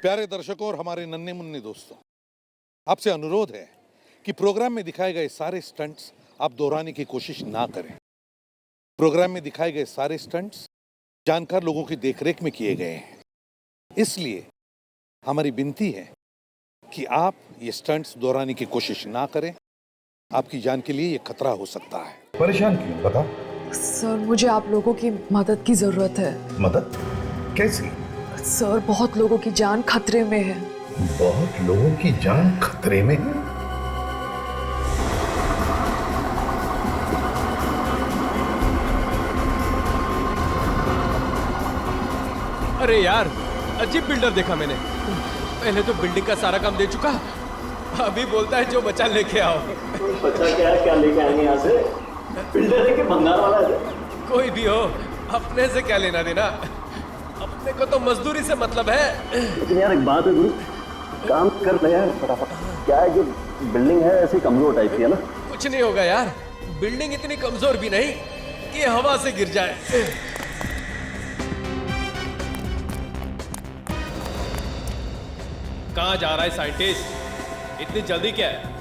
प्यारे दर्शकों और हमारे नन्हे मुन्ने दोस्तों, आपसे अनुरोध है कि प्रोग्राम में दिखाए गए सारे स्टंट्स आप दोहराने की कोशिश ना करें। प्रोग्राम में दिखाए गए सारे स्टंट्स जानकार लोगों की देखरेख में किए गए हैं, इसलिए हमारी विनती है कि आप ये स्टंट्स दोहराने की कोशिश ना करें। आपकी जान के लिए ये खतरा हो सकता है। परेशान क्यों, बता। सर, मुझे आप लोगों की मदद की जरूरत है। मदद? कैसी? सर, बहुत लोगों की जान खतरे में है। बहुत लोगों की जान खतरे में है? अरे यार, अजीब बिल्डर देखा मैंने। पहले तो बिल्डिंग का सारा काम दे चुका, अभी बोलता है जो बचा लेके आओ। बच्चा क्या लेके आएंगे यहाँ से? बिल्डर है कि भंगार वाला है? कोई भी हो, अपने से क्या लेना देना, अपने को तो मजदूरी से मतलब है। लेकिन यार एक बात है गुरु, काम कर ले यार फटाफट। क्या है, जो बिल्डिंग है ऐसी कमजोर टाइप की है ना। कुछ नहीं होगा यार, बिल्डिंग इतनी कमजोर भी नहीं कि हवा से गिर जाए। कहाँ जा रहा है साइंटिस्ट, इतनी जल्दी क्या है?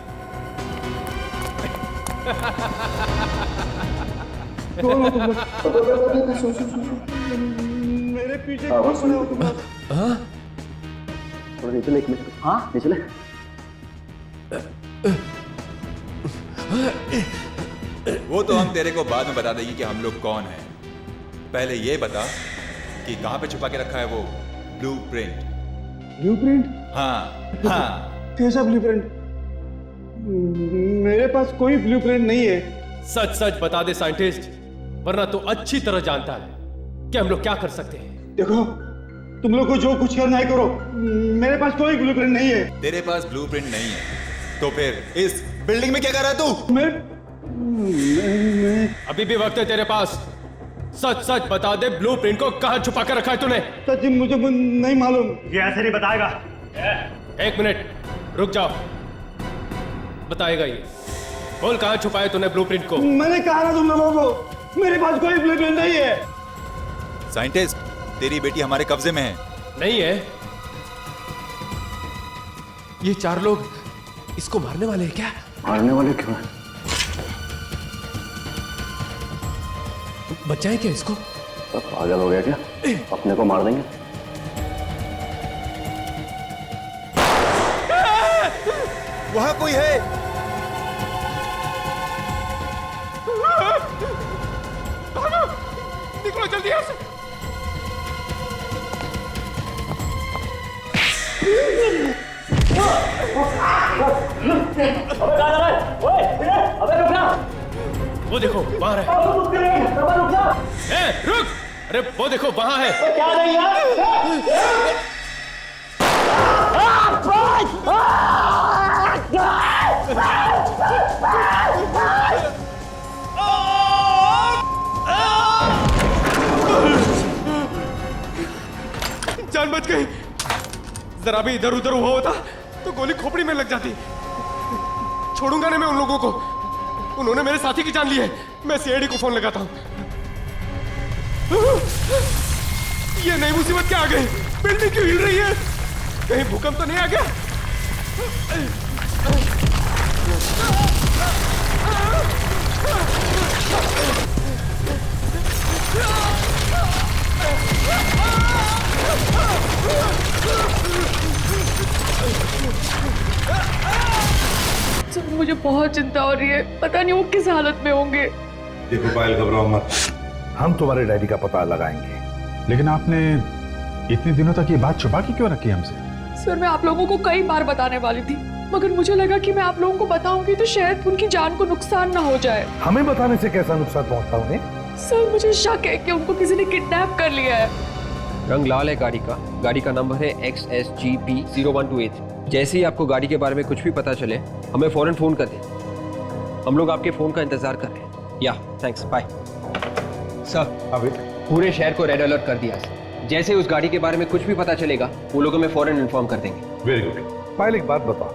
मेरे पीछे थोड़ा नीचे ले, एक मिनट। हाँ नीचे ले। वो तो हम तेरे को बाद में बता देंगे कि हम लोग कौन हैं। पहले ये बता कि कहाँ पे छुपा के रखा है वो ब्लूप्रिंट। ब्लूप्रिंट? हाँ हाँ। कैसा ब्लूप्रिंट? मेरे पास कोई ब्लूप्रिंट नहीं है। सच सच बता दे साइंटिस्ट, वरना तो अच्छी तरह जानता है कि हम लोग क्या कर सकते हैं। देखो, तुम लोग को जो कुछ करना है करो, मेरे पास कोई ब्लूप्रिंट नहीं है। तेरे पास ब्लूप्रिंट नहीं है तो फिर इस बिल्डिंग में क्या कर रहा है तू? मैं अभी भी वक्त है तेरे पास, सच सच बता दे ब्लूप्रिंट को कहाँ छुपा कर रखा है तूने। सच मुझे नहीं मालूम। ये ऐसे नहीं बताएगा। एक मिनट रुक जाओ, बताएगा ये। बोल कहाँ छुपाया तूने ब्लूप्रिंट को? मैंने कहा ना तुम लोगों को, मेरे पास कोई ब्लूप्रिंट नहीं है। साइंटिस्ट, तेरी बेटी हमारे कब्जे में है। नहीं है? ये चार लोग इसको मारने वाले हैं क्या? मारने वाले क्यों हैं? बचाएं क्या इसको? पागल हो गया क्या? अपने को मार देंगे। वहां कोई है। निकलो जल्दी यहाँ से। अबे कहाँ जा रहा है? ओए, अबे रुक जा। वो देखो बाहर है। रुक, अरे वो देखो वहां है। क्या नहीं यार? जान बच गई। जरा भी इधर उधर हुआ होता तो गोली खोपड़ी में लग जाती। छोड़ूंगा नहीं मैं उन लोगों को, उन्होंने मेरे साथी की जान ली है। मैं सीआईडी को फोन लगाता हूं। ये नई मुसीबत क्या आ गई? बिल्डिंग क्यों हिल रही है? कहीं भूकंप तो नहीं आ गया? सर, मुझे बहुत चिंता हो रही है, पता नहीं वो किस हालत में होंगे। देखो पायल, घबराओ मत, हम तुम्हारे डैडी का पता लगाएंगे। लेकिन आपने इतने दिनों तक ये बात छुपा के क्यों रखी हमसे? सर, मैं आप लोगों को कई बार बताने वाली थी, मगर मुझे लगा कि मैं आप लोगों को बताऊंगी तो शायद उनकी जान को नुकसान ना हो जाए। हमें बताने से कैसा नुकसान पहुंचता उन्हें? सर, मुझे शक है कि उनको किसी ने किडनैप कर लिया है। रंग लाल है गाड़ी का नंबर है XSGP 0128। जैसे ही आपको गाड़ी के बारे में कुछ भी पता चले हमें फौरन फोन कर दें। हम लोग आपके फोन का इंतजार कर रहे हैं। या थैंक्स, बाय सर। अबे पूरे शहर को रेड अलर्ट कर दिया है। जैसे उस गाड़ी के बारे में कुछ भी पता चलेगा वो लोगों में फौरन इन्फॉर्म कर देंगे। Very good. पायल, एक बात बता,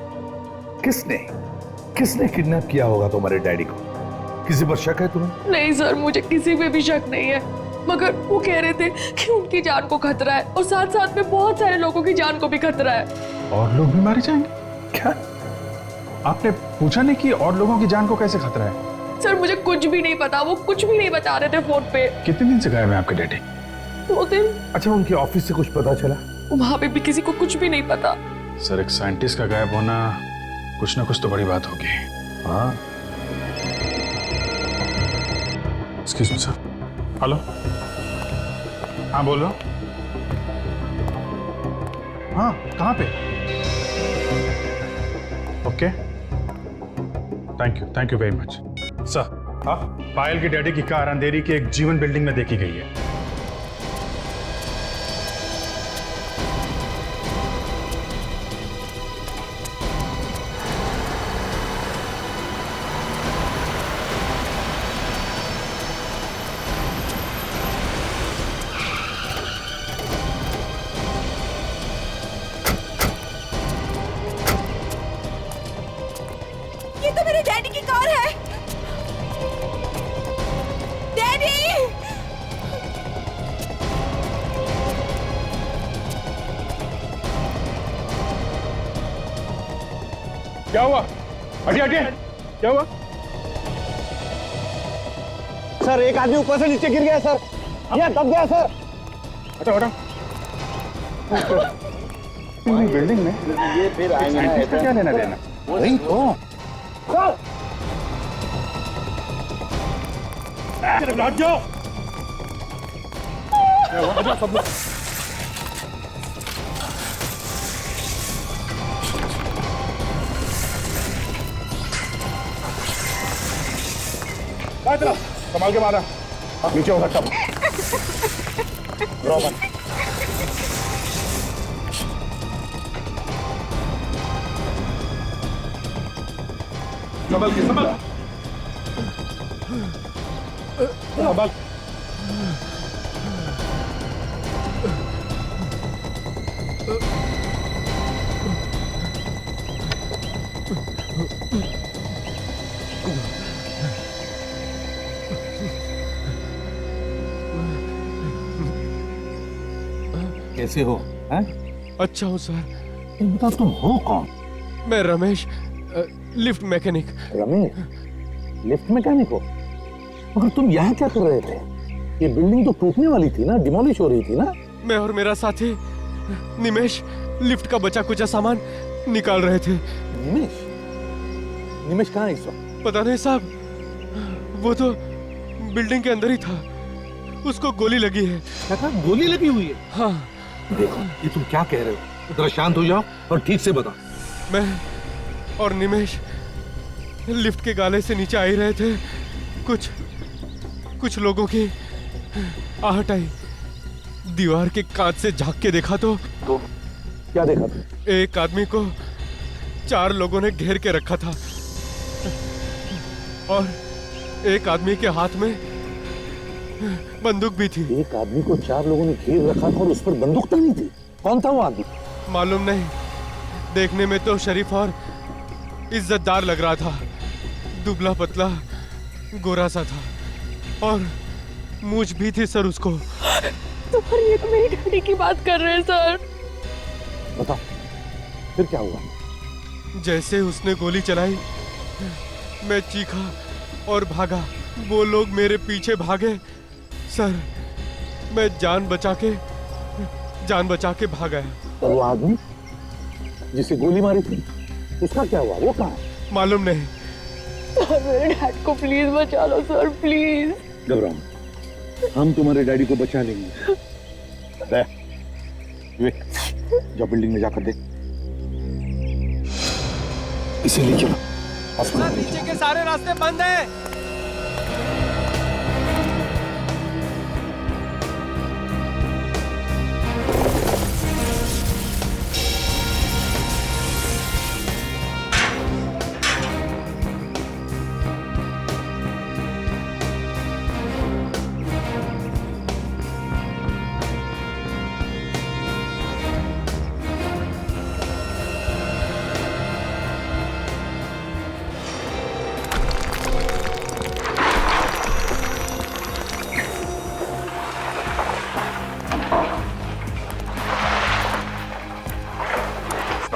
किसने किडनैप किया होगा तुम्हारे डैडी को? किसी पर शक है तुम्हें? नहीं सर, मुझे किसी पे भी शक नहीं है। मगर वो कह रहे थे कि उनकी जान को खतरा है और साथ साथ में बहुत सारे लोगों की जान को भी खतरा है। और लोग भी मारे जाएंगे क्या? आपने पूछा नहीं कि और लोगों की जान को कैसे खतरा है? सर मुझे कुछ भी नहीं पता, वो कुछ भी नहीं बता रहे थे फोन पे। कितने दिन से गायब है आपके डैडी? 2 दिन। अच्छा, उनके ऑफिस से कुछ पता चला? वहां पे भी किसी को कुछ भी नहीं पता। सर, एक साइंटिस्ट का गायब होना कुछ ना कुछ तो बड़ी बात होगी। हाँ, एक्सक्यूज मी सर। हेलो, हाँ बोल रहा हूँ। हाँ, कहाँ पे? Okay, thank you very much sir. Payal की डैडी की कार अंधेरी की एक जीवन बिल्डिंग में देखी गई है। ये तो मेरे डैडी की कार है। डैडी! क्या हुआ? हटिए हटिए, क्या हुआ? सर, एक आदमी ऊपर से नीचे गिर गया सर। ये दब गया सर। हटो हटो। बिल्डिंग में ये फिर आएंगे ना, इसका क्या लेना देना? नहीं तो संभाल के मारा। नीचे होगा सब। संभल के संभल। संभल। कैसे हो? हैं? अच्छा हूँ सर। तुम बता, तुम हो कौन? मैं Ramesh, lift mechanic. Ramesh, lift mechanic हो? मगर तुम यहाँ क्या कर रहे थे? ये बिल्डिंग तो टूटने वाली थी ना, डिमोलिश हो रही थी ना? मैं और मेरा साथी निमेश लिफ्ट का बचा कुचा सामान निकाल रहे थे। निमेश? निमेश कहाँ है इस वक्त? पता नहीं साहब, वो तो बिल्डिंग के अंदर ही था। उसको गोली लगी है। क्या कहा? गोली लगी हुई है? हाँ। देखो, ये तुम क्या कह रहे हो? जरा शांत हो जाओ और ठीक से बताओ। मैं और निमेश लिफ्ट के गाले से नीचे आ ही रहे थे। कुछ लोगों की आहट आई। दीवार के कांच से झांक के देखा तो क्या देखा तुम? एक आदमी को 4 लोगों ने घेर के रखा था और एक आदमी के हाथ में बंदूक भी थी। एक आदमी को 4 लोगों ने घेर रखा था और उस पर बंदूक तानी थी। कौन था वो आदमी? मालूम नहीं, देखने में तो शरीफ और इज्जतदार लग रहा था। दुबला पतला गोरा सा था और मूंछ भी थी सर उसको। सर ये तो मेरी डैडी की बात कर रहे हैं सर। बताओ, फिर क्या हुआ? जैसे उसने गोली चलाई, मैं चीखा और भागा। वो लोग मेरे पीछे भागे। सर, मैं जान बचा के भाग गया। और वो आदमी जिसे गोली मारी थी, उसका क्या हुआ? वो कहाँ है? मालूम नहीं। सर मेरे डैड को प्लीज बचा लो सर, प्लीज। घबराओ मत, हम तुम्हारे डैडी को बचा लेंगे। जाओ बिल्डिंग में जाकर देख। इसे ले चलो अस्पताल। नीचे के सारे रास्ते बंद हैं।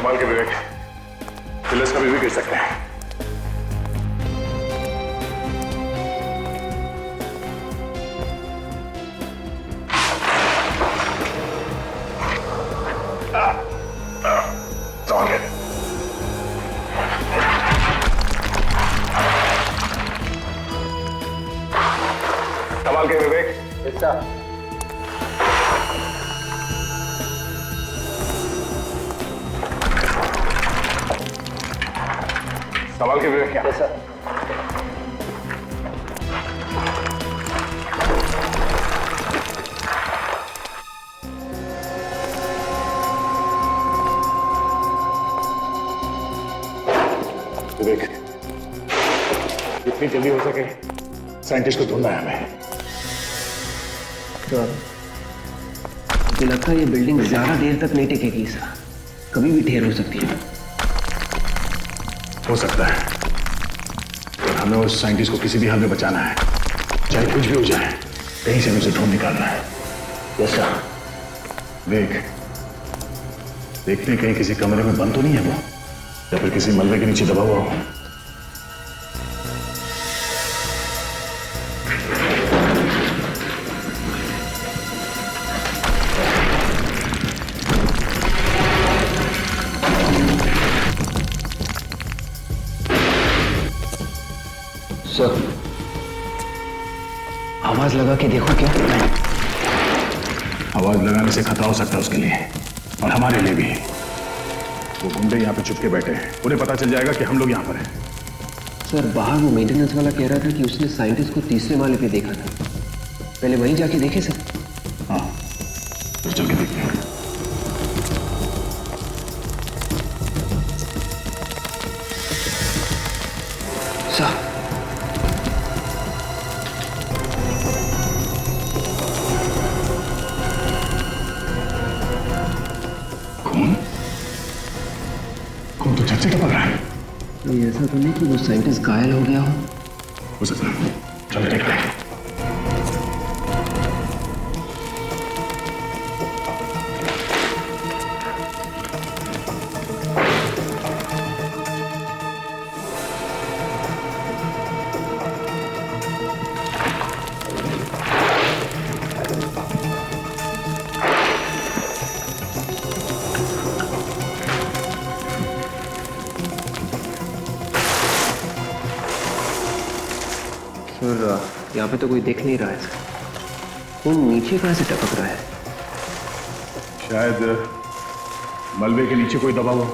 संभाल के विवेक, पिलर्स कभी भी गिर सकते हैं। संभाल के। संभाल के विवेक। संभाल के विवेक। क्या सर? विवेक, जितनी जल्दी हो सके साइंटिस्ट को ढूंढना है हमें। तो मुझे लगता है ये बिल्डिंग ज्यादा देर तक नहीं टिकेगी सर, कभी भी ढेर हो सकती है। हो सकता है, पर हमें उस साइंटिस्ट को किसी भी हाल में बचाना है, चाहे कुछ भी हो जाए, कहीं से हमें उसे ढूंढ निकालना है। Yes sir. देख, देखते कहीं किसी कमरे में बंद तो नहीं है वो, या फिर किसी मलबे के नीचे दबा हुआ हो। सर, आवाज लगा के देखो क्या? आवाज लगाने से खतरा हो सकता है उसके लिए और हमारे लिए भी। वो गुंडे यहाँ पे चुपके बैठे हैं, उन्हें पता चल जाएगा कि हम लोग यहाँ पर हैं। सर, बाहर वो मेंटेनेंस वाला कह रहा था कि उसने साइंटिस्ट को तीसरे माले पे देखा था। पहले वहीं जाके देखे सर। हाँ, तो चल के देखते हैं। सर, खून तो झट से टपक रहा है। ये ऐसा तो नहीं कि वो साइंटिस्ट घायल हो गया हो सकता है। चलो देखते हैं। सर, यहाँ पे तो कोई देख नहीं रहा है सर। खून नीचे कहाँ से टपक रहा है? शायद मलबे के नीचे कोई दबा हुआ।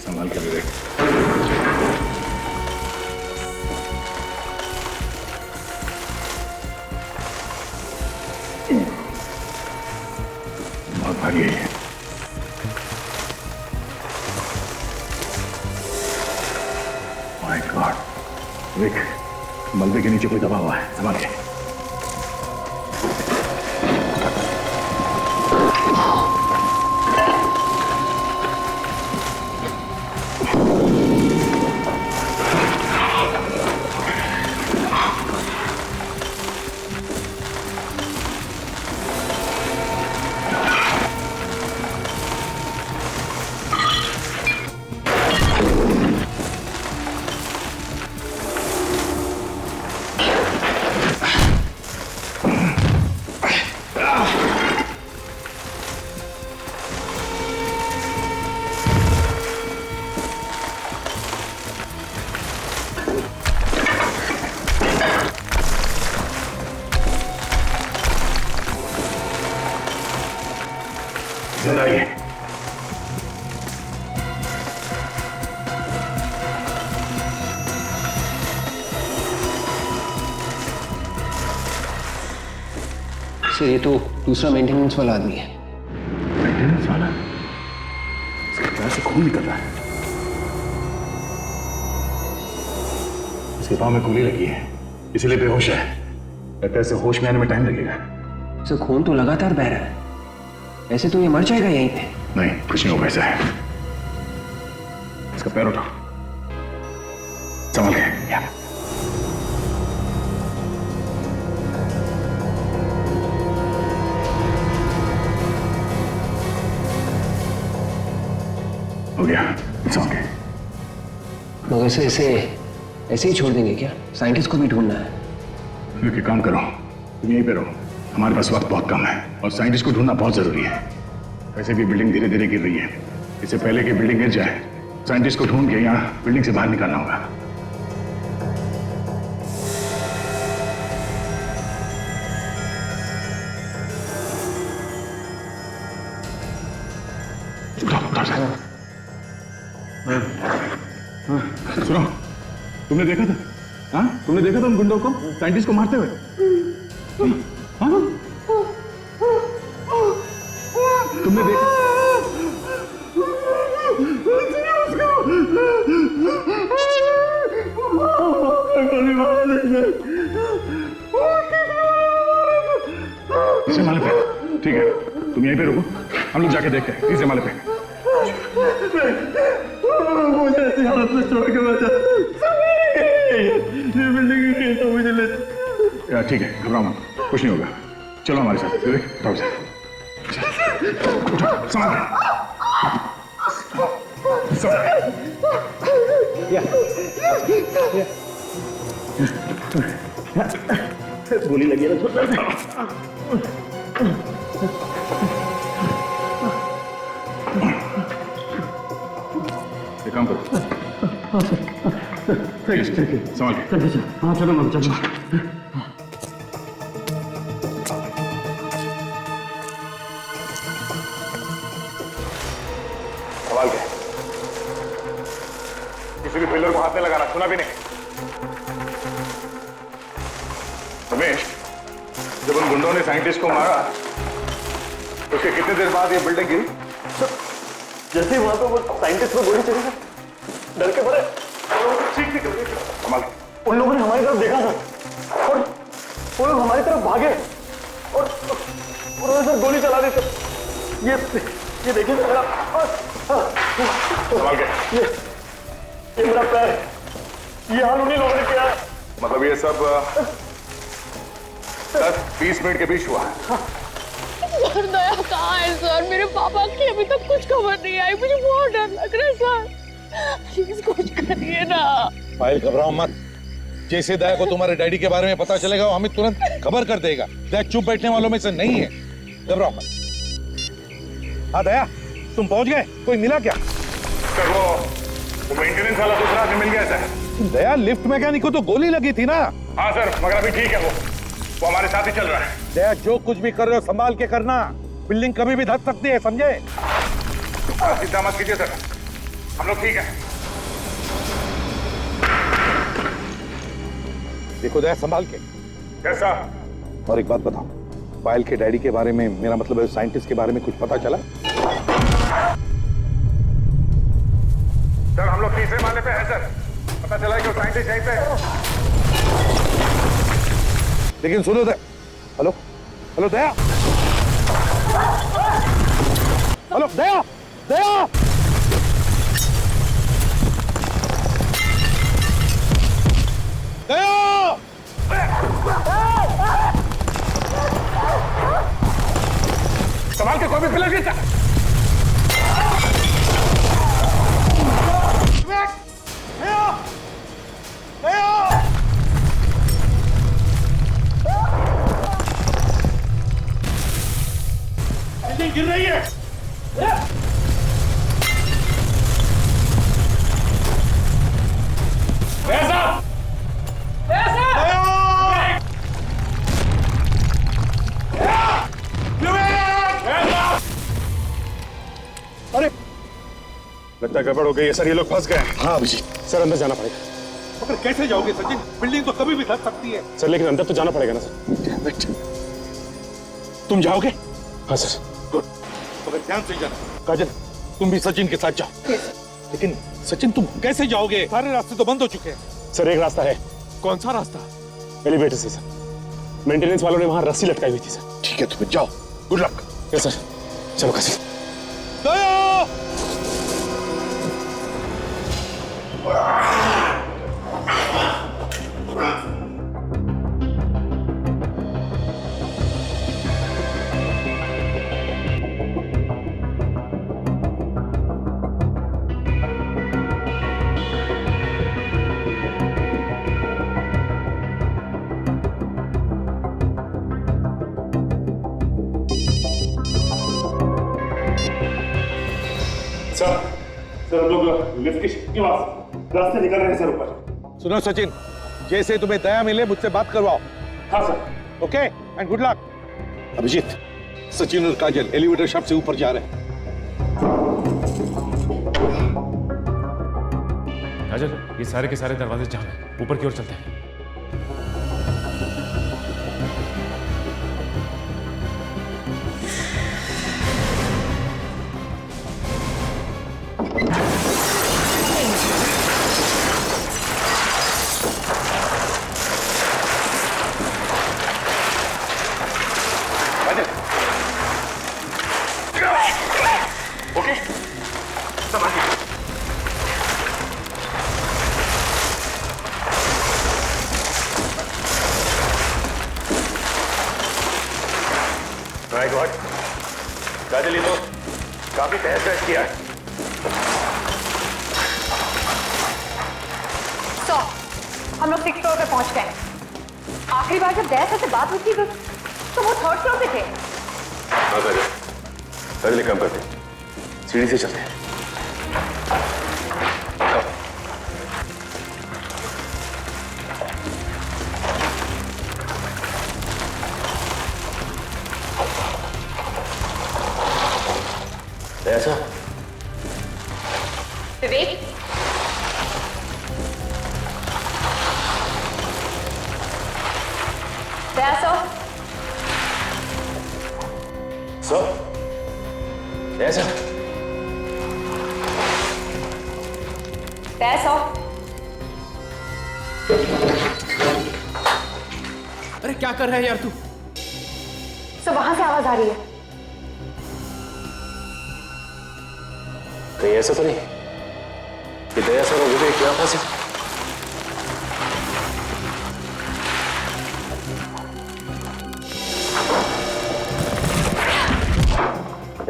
संभाल के विवेक। बहुत भारी है। माय गॉड, विवेक, मलबे के नीचे कोई दबा हुआ है। संभाल के। जिंदा ही है। सर, ये तो दूसरा मेंटेनेंस वाला आदमी है। मेंटेनेंस वाला? इसके पैर से खून निकल रहा है। इसके पाँव में गोली लगी है, इसीलिए बेहोश है। लगता है इसे होश में आने में टाइम लगेगा। सर, खून तो लगातार बह रहा है, ऐसे तो ये मर जाएगा यहीं पे। नहीं, कुछ नहीं होगा ऐसा है। इसका पैर उठा, संभल के। गया। हो गया, इट्स ओके। मगर से ऐसे ही छोड़ देंगे क्या? साइंटिस्ट को भी ढूंढना है। एक काम करो, तुम यहीं पे रहो, हमारे पास वक्त बहुत कम है और साइंटिस्ट को ढूंढना बहुत जरूरी है। वैसे भी बिल्डिंग धीरे धीरे गिर रही है, इससे पहले कि बिल्डिंग गिर जाए साइंटिस्ट को ढूंढ के यहाँ बिल्डिंग से बाहर निकालना होगा। सुनो, तुमने देखा था? हाँ, तुमने देखा था उन गुंडों को साइंटिस्ट को मारते हुए? हाँ? तुमने देखा? तीसरे माले पे, ठीक है, तुम यहीं पे रुको, हम लोग जाके देखते हैं तीसरे माले पे। मुझे ऐसी हालत में छोड़ के बचा, ये बिल्डिंग तो मुझे ले। ठीक है, घबराओ मत, कुछ नहीं होगा, चलो हमारे साथ। उठाओ से, उठाओ, संभाल के। गोली लगी है ना, एक काम करो, ठीक है, संभाल के। हाँ चलो मत चलो। संभाल के, किसी भी पिलर को हाथ नहीं लगाना, सुना भी नहीं? रमेश, जब उन गुंडों ने साइंटिस्ट को मारा तो उसके कितने देर बाद ये बिल्डिंग गिरी? जैसे ही वहां पे वो साइंटिस्ट को गोली चली, डर के पड़े, उन लोगों ने हमारी तरफ देखा था और वो लोग हमारी तरफ भागे और उन्होंने सर गोली चला दी। सर ये देखिए मेरा, संभाल के। ये मेरा पैर, ये हाल उन्हीं लोगों ने किया। मतलब ये सब 10-20 मिनट के बीच हुआ है। सर दया कहाँ है सर? मेरे पापा की अभी तक कुछ खबर नहीं आई, मुझे बहुत डर लग रहा है सर, प्लीज कुछ करिए ना। पायल घबराओ मत, जैसे दया को तुम्हारे डैडी के बारे में पता चलेगा वो हमें तुरंत खबर कर देगा। दया चुप बैठने वालों में से नहीं है, घबराओ मत। हाँ दया, तुम पहुंच गए? कोई मिला क्या? सर वो मेंटेनेंस वाला दूसरा आदमी मिल गया सर। दया, लिफ्ट मैकेनिक को तो गोली लगी थी ना? हाँ सर, मगर अभी ठीक है, वो हमारे साथ ही चल रहा है। दया, जो कुछ भी कर रहे हो संभाल के करना, बिल्डिंग कभी भी धस सकती है, समझे? चिंता मत कीजिए सर, हम लोग ठीक है। देखो दया, संभाल के। कैसा? और एक बात बताओ, पायल के डैडी के बारे में, मेरा मतलब है साइंटिस्ट के बारे में कुछ पता चला? सर हम लोग तीसरे माले पे हैं सर, पता चला कि वो साइंटिस्ट यहीं पे है। लेकिन सुनो दया, हेलो हेलो दया, हेलो दया, दया, दया, संभाल के, कोई भी फिलर गिरता। बिल्डिंग गिर रही है। अरे लगता है गड़बड़ हो गई है सर, ये लोग फंस गए। हाँ अभिजीत, सर अंदर जाना पड़ेगा। मगर कैसे जाओगे सचिन? बिल्डिंग तो कभी भी धस सकती है। सर लेकिन अंदर तो जाना पड़ेगा ना सर। तुम जाओगे? हाँ सर। मगर ध्यान से जाना। काजल, तुम भी सचिन के साथ जाओ। लेकिन सचिन तुम कैसे जाओगे? सारे रास्ते तो बंद हो चुके हैं। सर एक रास्ता है। कौन सा रास्ता? एलिवेटर से सर, मेंटेनेंस वालों ने वहां रस्सी लटकाई हुई थी सर। ठीक है, तुम्हें जाओ, गुड लक। यस सर, चलो काजल। दया! हम लोग लिफ्ट के रास्ते निकल रहे हैं सर ऊपर। सुनो सचिन, जैसे तुम्हें दया मिले मुझसे बात करवाओ। हाँ sir. Okay and good luck. Abhijit, Sachin और काजल एलिवेटर शाफ्ट से ऊपर जा रहे हैं। काजल, ये सारे के सारे दरवाजे जाम हैं, ऊपर की ओर चलते हैं। माय गॉड, काजल ये तो काफी तहस नहस किया है। तो हम लोग 6th फ्लोर पे पहुंच गए। आखिरी बार जब दया से बात हुई थी तो वो 3rd फ्लोर पे थे। हाँ काजल, काजल एक काम करते हैं, सीढ़ी से चलते हैं। ऐसा विवेक, दया सर, ऐसा दया सर। अरे क्या कर रहा है यार तू? सो वहां से आवाज आ रही है। कहीं ऐसा तो नहीं कि दया सर और विवेक यहाँ फंसे?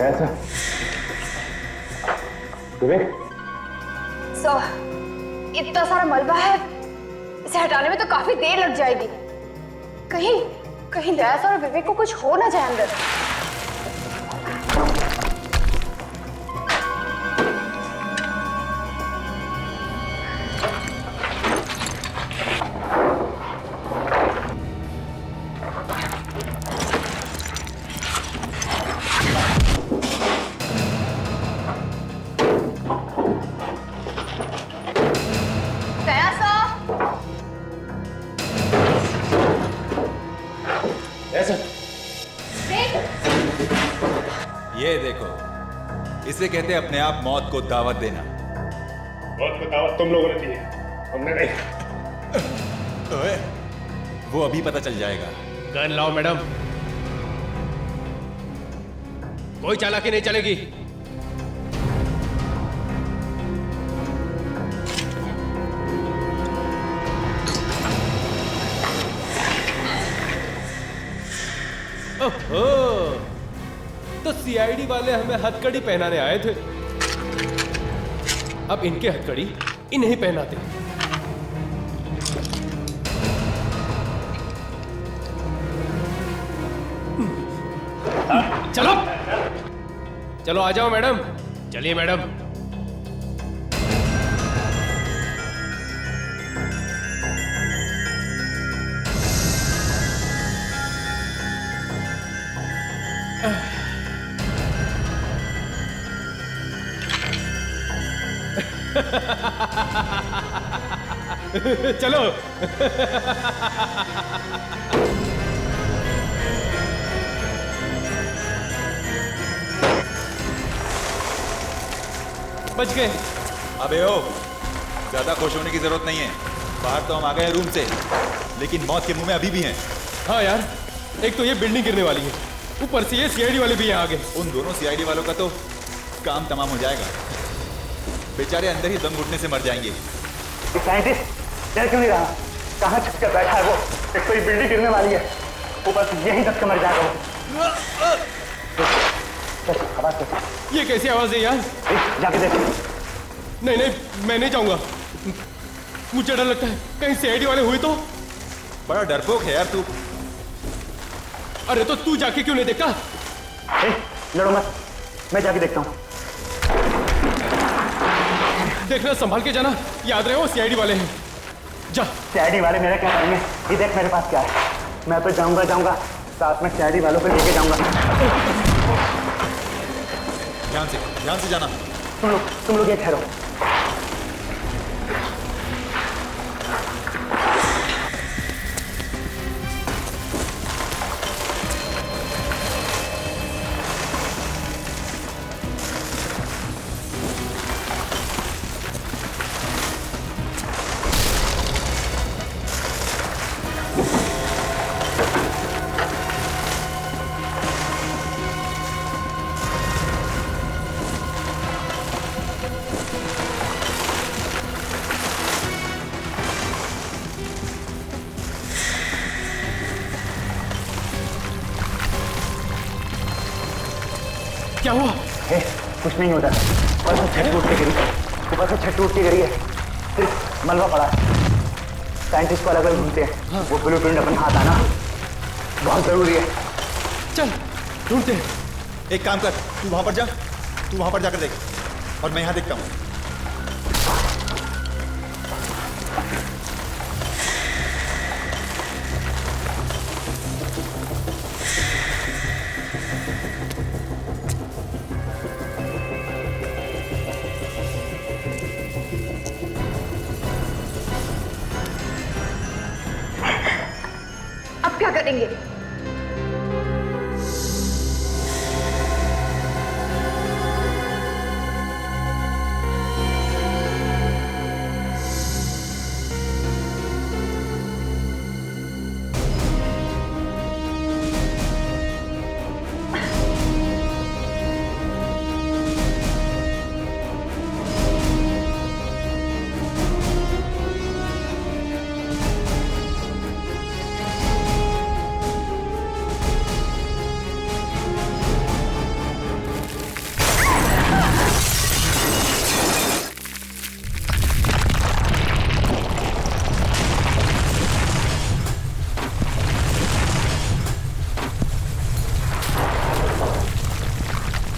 ऐसा विवेक, सो इतना सारा मलबा है, इसे हटाने में तो काफी देर लग जाएगी। कहीं कहीं दया सर और विवेक को कुछ हो ना जाए अंदर। ये देखो, इसे कहते हैं अपने आप मौत को दावत देना। मौत को दावत तुम लोगों ने दी है, हमने नहीं। ओए, वो अभी पता चल जाएगा। गन लाओ मैडम, कोई चालाकी नहीं चलेगी। ओहो, तो सीआईडी वाले हमें हथकड़ी पहनाने आए थे, अब इनके हथकड़ी इन्हें पहनाते। चलो चलो आ जाओ मैडम, चलिए मैडम। चलो बच गए। अबे ओ, ज्यादा खुश होने की जरूरत नहीं है। बाहर तो हम आ गए रूम से, लेकिन मौत के मुंह में अभी भी हैं। हाँ यार, एक तो ये बिल्डिंग गिरने वाली है, ऊपर से ये सीआईडी वाले भी यहाँ आ गए। उन दोनों सीआईडी वालों का तो काम तमाम हो जाएगा। बेचारे अंदर ही दम घुटने से मर जाएंगे। साइंटिस्ट डर क्यों नहीं रहा? कहाँ छुप कर बैठा है वो? एक तो ये बिल्डिंग गिरने वाली है, ऊपर से यही दब के मर जाएगा वो। आवाज ये कैसी आवाज है यार? जाके देख। नहीं नहीं, मैं नहीं जाऊंगा, मुझे डर लगता है कहीं सीआईडी वाले हुए तो। बड़ा डरपोक है यार तू। अरे तो तू जाके क्यों नहीं देखता? लड़ो मत, मैं जाके देखता हूँ। देखना, संभाल के जाना, याद रहे वो सीआईडी वाले हैं। जा। सीआईडी वाले मेरा क्या करेंगे? ये देख मेरे पास क्या है, मैं तो जाऊंगा साथ में सीआईडी वालों को लेके जाऊंगा। ध्यान से जाना। तुम लोग ये ठहरो। क्या हुआ? कुछ नहीं होता, ऊपर से छत टूट के गिरी है, सिर्फ मलबा पड़ा है। साइंटिस्ट को अलग अलग ढूंढते हैं। वो ब्लूप्रिंट अपने हाथ आना बहुत जरूरी है। चल ढूंढते हैं। एक काम कर, तू वहां पर जाकर देख और मैं यहां देखता हूं। अब क्या करेंगे?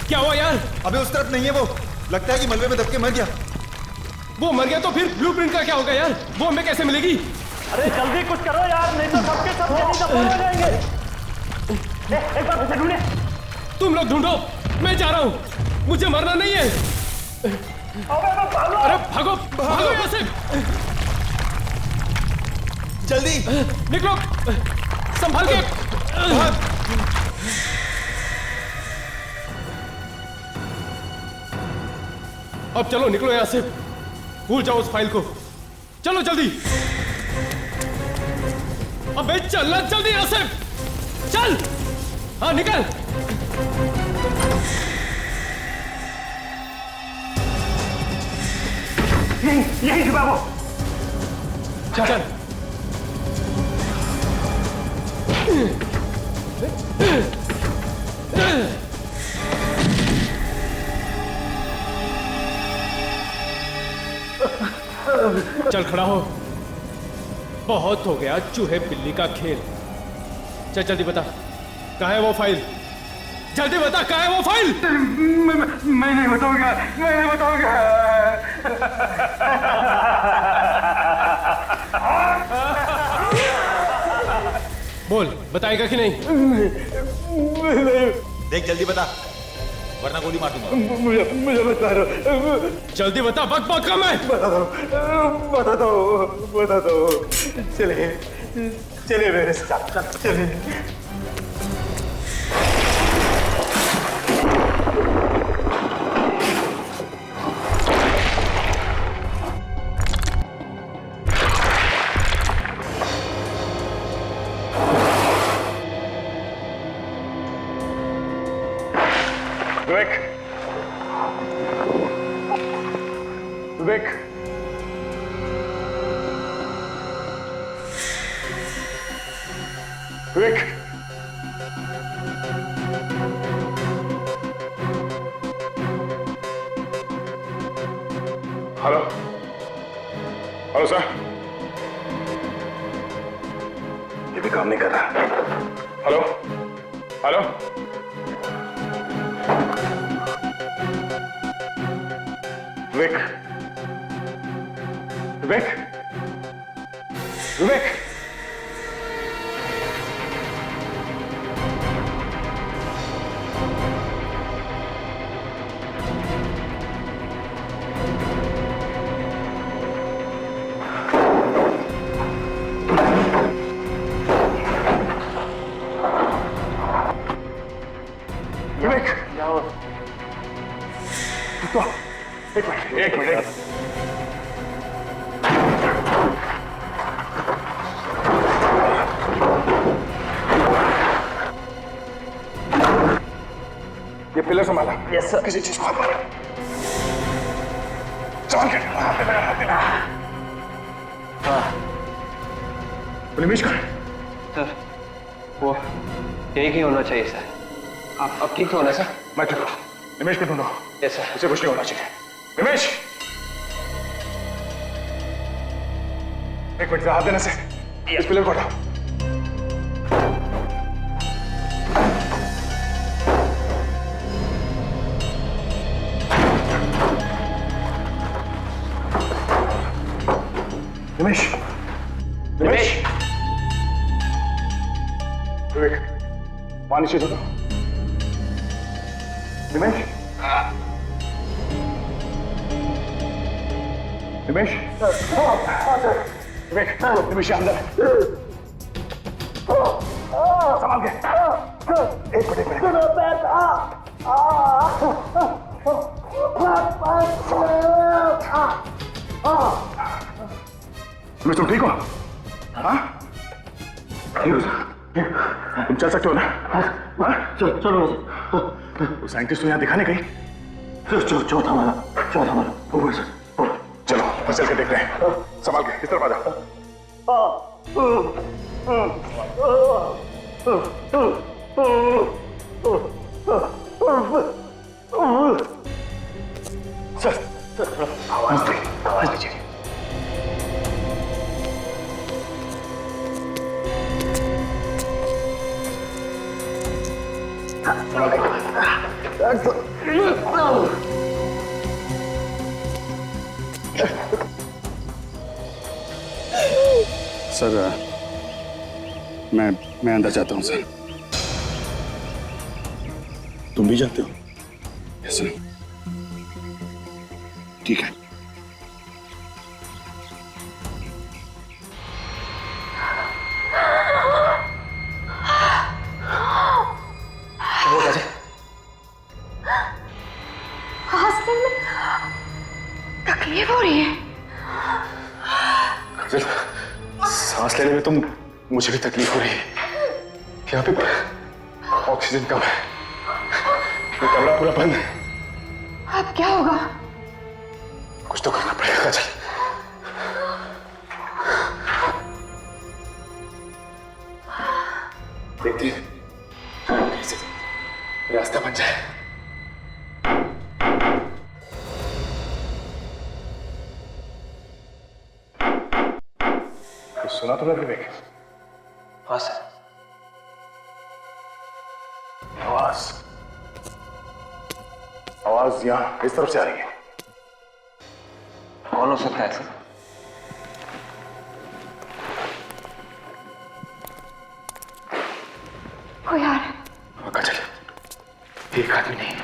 क्या हुआ यार? अबे उस तरफ नहीं है वो, लगता है कि मलबे में दब के मर गया। वो मर गया तो फिर ब्लूप्रिंट का क्या होगा यार? वो हमें कैसे मिलेगी? अरे जल्दी कुछ करो यार, नहीं तो सबके सब यहीं दफन हो जाएंगे। एक बार उसे ढूंढे। तुम लोग ढूंढो, मैं जा रहा हूँ, मुझे मरना नहीं है। अरे भागो भागो यहाँ से, जल्दी निकलो, संभाल के। अब चलो निकलो यहाँ से, भूल जाओ उस फाइल को। चलो जल्दी, अबे चलना जल्दी यहाँ से, चल। हाँ निकल। यही छुपा वो। चल चल। चल खड़ा हो, बहुत हो गया चूहे बिल्ली का खेल। चल जल्दी बता, कहाँ है वो फाइल? जल्दी बता, कहाँ है वो फाइल? मैं नहीं बताऊंगा, मैं नहीं बताऊंगा। बोल, बताएगा कि नहीं? देख जल्दी बता, वरना गोली मार दूंगा। मुझे बता दो। जल्दी बता, बक बक कम है। बता दो। चलिए मेरे साथ, चलिए। विवेक, विवेक, हेलो, हेलो सर, ये भी काम नहीं कर रहा। हेलो, हेलो, विवेक, विवेक, विवेक, विवेक, तो एक मिनट। ये पिलर संभाला। Yes sir. किसी चीज को हाथ मारा। संभाल के। निमेश कहाँ है? सर वो यही कहीं होना चाहिए सर। आप अब ठीक तो होना सर? मैं ठीक हूँ। निमेश को ढूंढो। Yes sir. उसे कुछ नहीं होना चाहिए। निमेश, एक मिनट से हाथ देने से इस पिलर को हटाओ। निमेश, निमेश, विवेक, पानी से दो। निमेश, निमेश, विवेक, निमेश अंदर है। संभाल के। एक मिनट। तुम ठीक हो? हाँ? तुम चल सकते हो ना? चलो। साइंटिस्ट तो यहाँ दिखाने गई। चौथा वाला। ऊपर से। चलो, बस चल के देखते हैं। संभाल के, इस तरफ आ जाओ। सर, आवाज दीजिए। सर, मैं अंदर जाता हूँ सर। तुम भी जाते हो? Yes sir. ठीक है। तकलीफ हो रही है। सांस लेने में तो मुझे भी तकलीफ हो रही है। यहाँ पे ऑक्सीजन कम है। ये कमरा पूरा बंद है। अब क्या होगा? कुछ तो करना पड़ेगा। चल। देखती है कैसे रास्ता बन जाए। सुना तुम्हें विवेक? हाँ सर। आवाज यहाँ इस तरफ से आ रही है। कौन हो सकता है सर? कोई आ रहा है। पक्का चले। एक आदमी नहीं,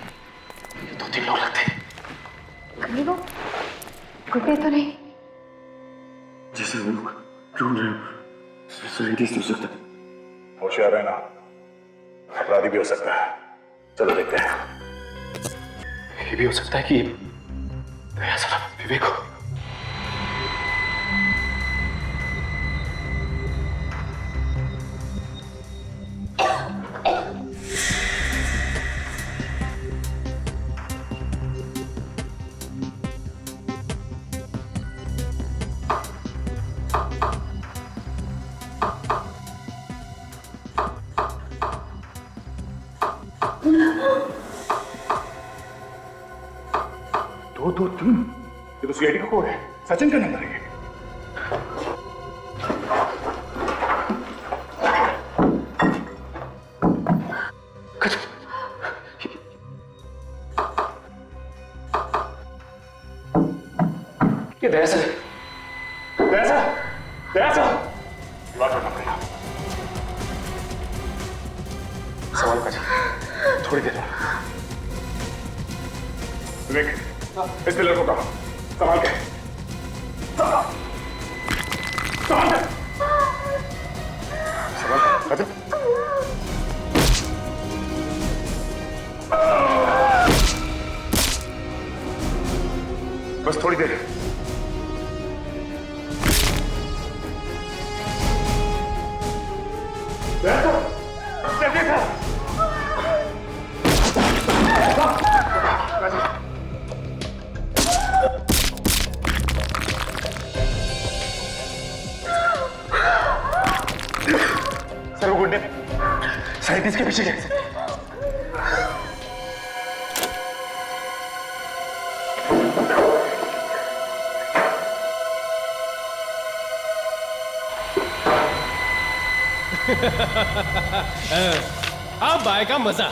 2-3 लोग लगते हैं। कहीं वो गुड्डे तो नहीं? जैसे हम लोग ढूंढ रहे हो, साइंटिस्ट हो सकता है। होशियार रहना, अपराधी भी हो सकता है। चलो देखते हैं। ये भी हो सकता है कि दया सारा विवेक हो। दो तीन, ये तो सीआईडी का कोड है। सचिन का नंबर है। ये दया सर, बात करना पड़ेगा। सवाल कर, थोड़ी देर और। विवेक, इस पिलर को कहा संभाल के, संभाल के, अच्छा। बस थोड़ी देर। सर वो गुंडे साइंटिस्ट के पीछे गए। अब आएगा मजा।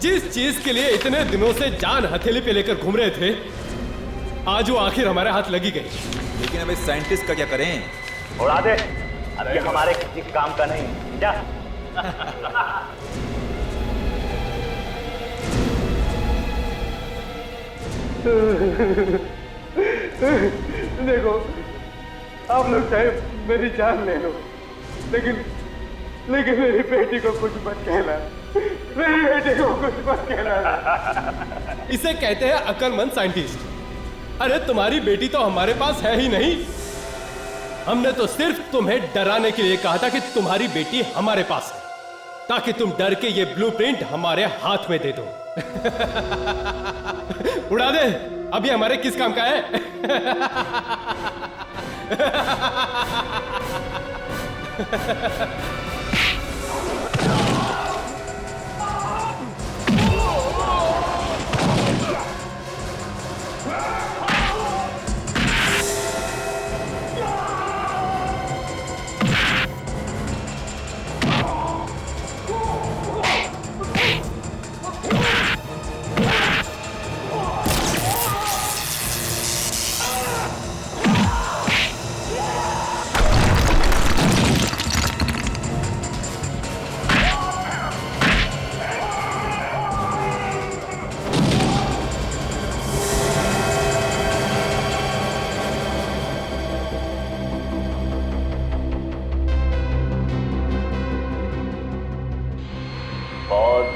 जिस चीज के लिए इतने दिनों से जान हथेली पे लेकर घूम रहे थे, आज वो आखिर हमारे हाथ लगी गई। लेकिन अब इस साइंटिस्ट का क्या करें? उड़ा दे, अब ये हमारे किसी काम का नहीं। जा। देखो, आप लोग चाहे मेरी जान ले लो, लेकिन मेरी बेटी को कुछ मत कहना। मेरी बेटी को कुछ मत कहना। इसे कहते हैं अक्लमंद साइंटिस्ट। अरे तुम्हारी बेटी तो हमारे पास है ही नहीं। हमने तो सिर्फ तुम्हें डराने के लिए कहा था कि तुम्हारी बेटी हमारे पास है, ताकि तुम डर के ये ब्लूप्रिंट हमारे हाथ में दे दो। उड़ा दे, अभी हमारे किस काम का है?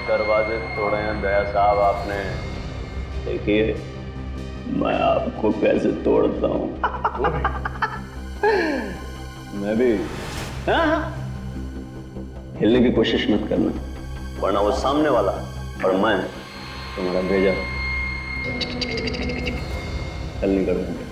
दरवाजे तोड़े हैं दया साहब आपने। देखिए मैं आपको कैसे तोड़ता हूँ। मैं भी। हिलने की कोशिश मत करना, वरना वो सामने वाला और मैं तुम्हारा भेजा हल नहीं करूंगा।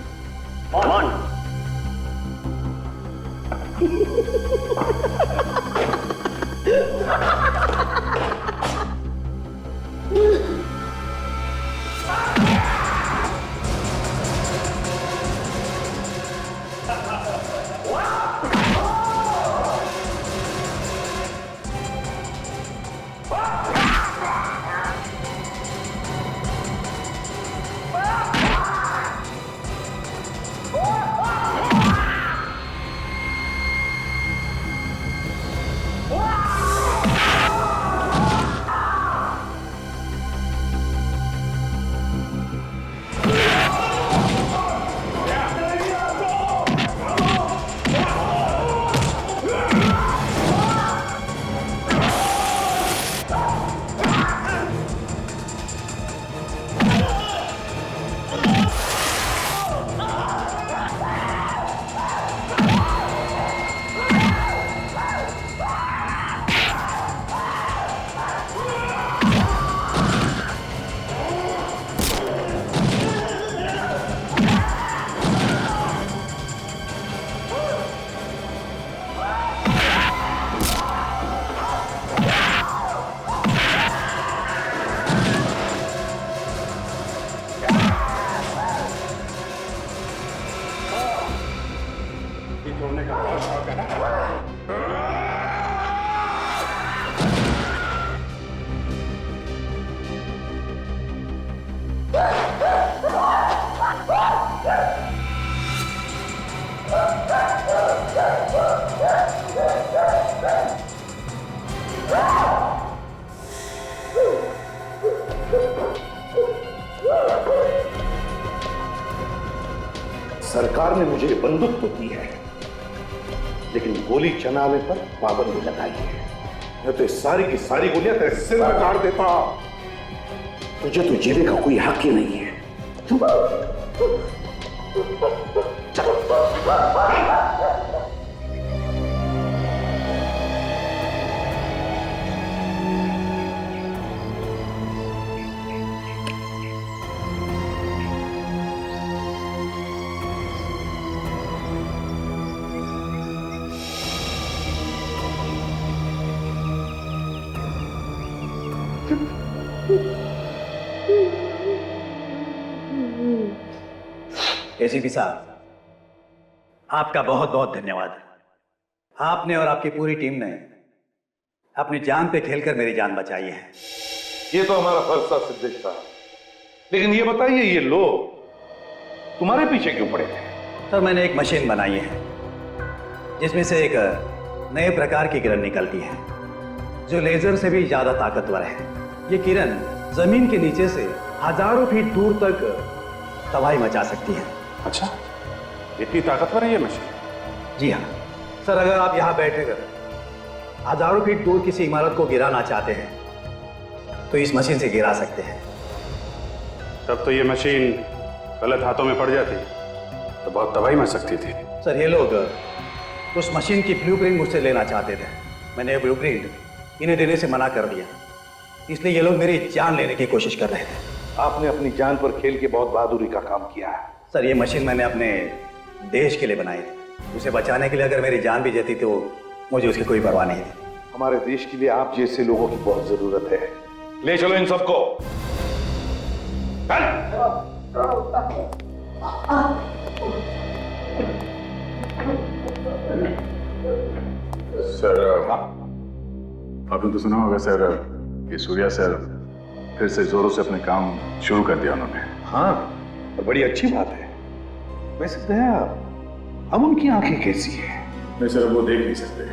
सरकार ने मुझे बंदूक तो दी है, लेकिन गोली चलाने पर पाबंदी लगाई है। मैं तो सारी की सारी गोलियां तेरे सिर में काट देता। तुझे तो जीने का कोई हक ही नहीं है। एसीपी साहब, आपका बहुत बहुत धन्यवाद। आपने और आपकी पूरी टीम ने अपनी जान पे खेलकर मेरी जान बचाई है। ये तो हमारा फर्ज था सिद्धेश साहब, लेकिन ये बताइए ये लोग तुम्हारे पीछे क्यों पड़े थे? सर, मैंने एक मशीन बनाई है जिसमें से एक नए प्रकार की किरण निकलती है जो लेजर से भी ज्यादा ताकतवर है। ये किरण जमीन के नीचे से हजारों फीट दूर तक तबाही मचा सकती है। अच्छा, इतनी ताकतवर है ये मशीन? जी हाँ सर, अगर आप यहाँ बैठकर हजारों फीट दूर किसी इमारत को गिराना चाहते हैं तो इस मशीन से गिरा सकते हैं। तब तो ये मशीन गलत हाथों में पड़ जाती तो बहुत तबाही मच सकती थी। सर, ये लोग उस मशीन की ब्लूप्रिंट मुझसे लेना चाहते थे। मैंने ये ब्लूप्रिंट इन्हें देने से मना कर दिया, इसलिए ये लोग मेरी जान लेने की कोशिश कर रहे थे। आपने अपनी जान पर खेल के बहुत बहादुरी का काम किया है। सर, ये मशीन मैंने अपने देश के लिए बनाई थी। उसे बचाने के लिए अगर मेरी जान भी जाती तो मुझे उसकी कोई परवाह नहीं थी। हमारे देश के लिए आप जैसे लोगों की बहुत जरूरत है। ले चलो इन सबको। सर, आपने तो सुना होगा सर कि सूर्या सर फिर से जोरों से अपने काम शुरू कर दिया उन्होंने। हाँ, और बड़ी अच्छी बात है। वैसे दया, अब उनकी आंखें कैसी हैं? नहीं सर, अब वो देख नहीं सकते,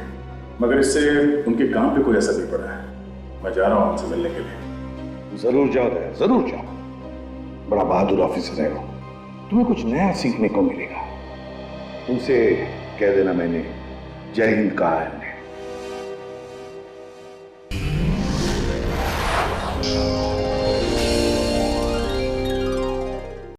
मगर इससे उनके काम पे कोई असर नहीं पड़ा है। मैं जा रहा हूँ उनसे मिलने के लिए। जरूर जाओ दया, जरूर जाओ। बड़ा बहादुर ऑफिसर है वो, तुम्हें कुछ नया सीखने को मिलेगा। उनसे कह देना मैंने जय हिंद कहा है।